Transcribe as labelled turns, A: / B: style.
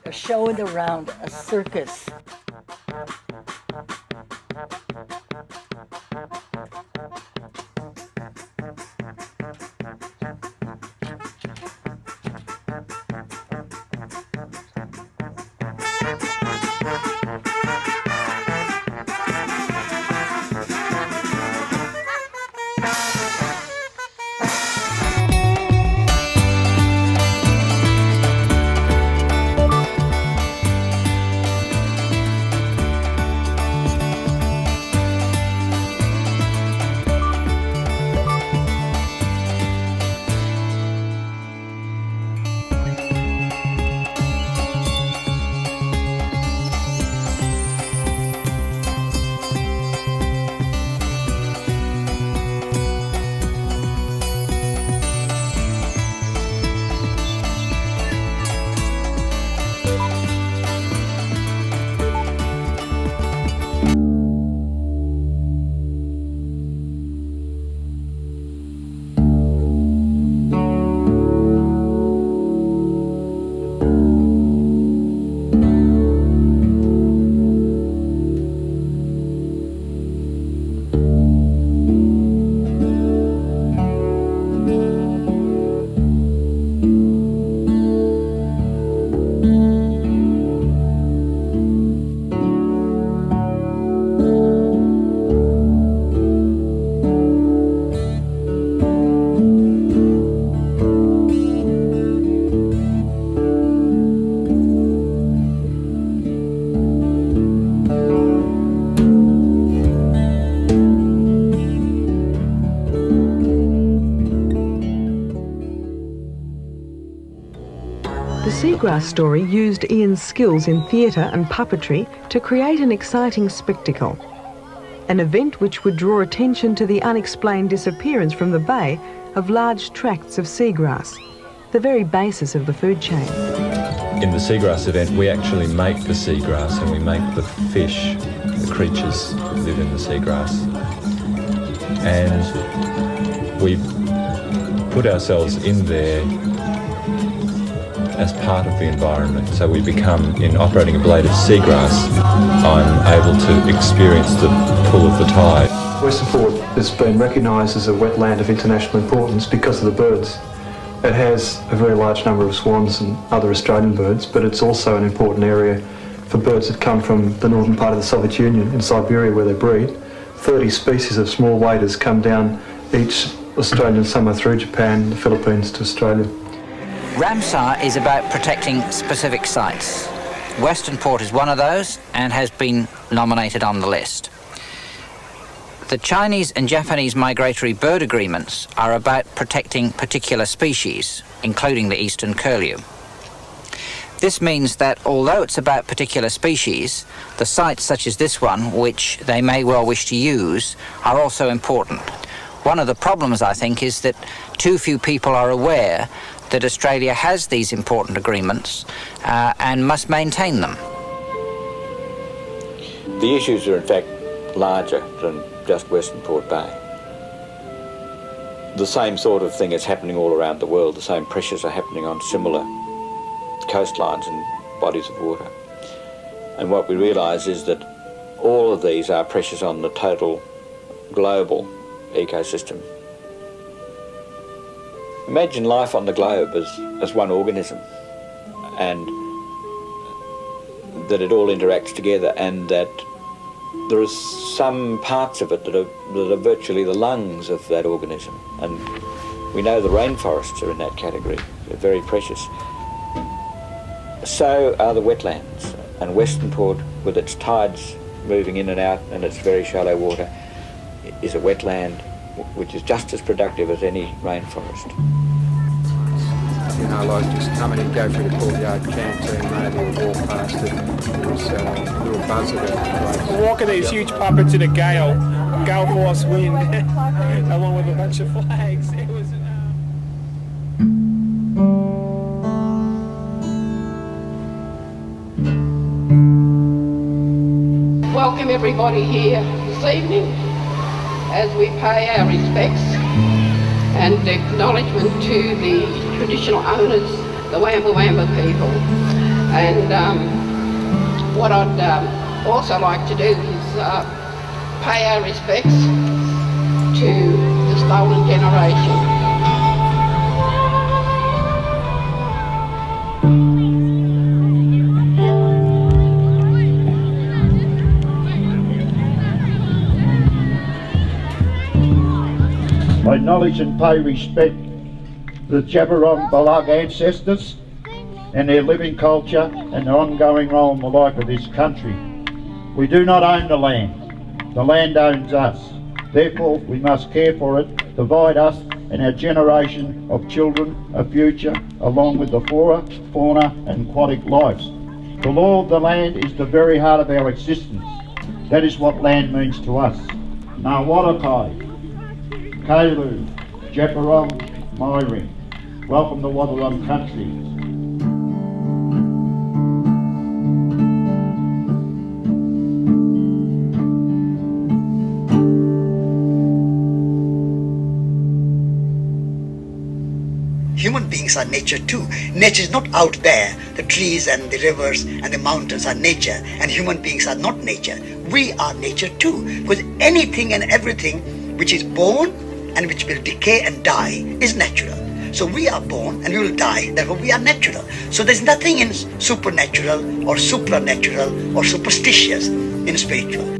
A: We're showing around a circus.
B: The Seagrass story used Ian's skills in theatre and puppetry to create an exciting spectacle. An event which would draw attention to the unexplained disappearance from the bay of large tracts of seagrass, the very basis of the food chain.
C: In the seagrass event, we actually make the seagrass and we make the fish, the creatures that live in the seagrass. And we put ourselves in there as part of the environment. So we become, in operating a blade of seagrass, I'm able to experience the pull of the tide.
D: Western Port has been recognised as a wetland of international importance because of the birds. It has a very large number of swans and other Australian birds, but it's also an important area for birds that come from the northern part of the Soviet Union in Siberia where they breed. 30 species of small waders come down each Australian summer through Japan, the Philippines to Australia.
E: Ramsar is about protecting specific sites. Western Port is one of those and has been nominated on the list. The Chinese and Japanese migratory bird agreements are about protecting particular species, including the eastern curlew. This means that although it's about particular species, the sites such as this one, which they may well wish to use, are also important. One of the problems, I think, is that too few people are aware that Australia has these important agreements and must maintain them.
F: The issues are in fact larger than just Western Port Bay. The same sort of thing is happening all around the world. The same pressures are happening on similar coastlines and bodies of water. And what we realise is that all of these are pressures on the total global ecosystem. Imagine life on the globe as one organism, and that it all interacts together, and that there are some parts of it that are virtually the lungs of that organism. And we know the rainforests are in that category. They're very precious. So are the wetlands. And Western Port, with its tides moving in and out and its very shallow water, is a wetland which is just as productive as any rainforest.
G: You know, like just coming and go through the courtyard canteen maybe or walk past it. There was a little buzz about the place.
H: Walking these huge puppets in a gale force wind, along with a bunch of flags. It was.
I: Welcome everybody here this evening as we pay our respects and acknowledgement to the traditional owners, the Wamba people, And what I'd also like to do is pay our respects to the stolen generation.
J: I acknowledge and pay respect to the Jabberong Balug ancestors and their living culture and their ongoing role in the life of this country. We do not own the land owns us. Therefore, we must care for it, provide us and our generation of children a future, along with the flora, fauna and aquatic lives. The law of the land is the very heart of our existence. That is what land means to us. Ngā Warakai, Kalu, Jabberong, Myring. Welcome to Wathaurong country.
K: Human beings are nature too. Nature is not out there. The trees and the rivers and the mountains are nature, and human beings are not nature. We are nature too, because anything and everything which is born and which will decay and die is natural. So we are born and we will die, therefore we are natural. So there's nothing in supernatural or supranatural or superstitious in spiritual.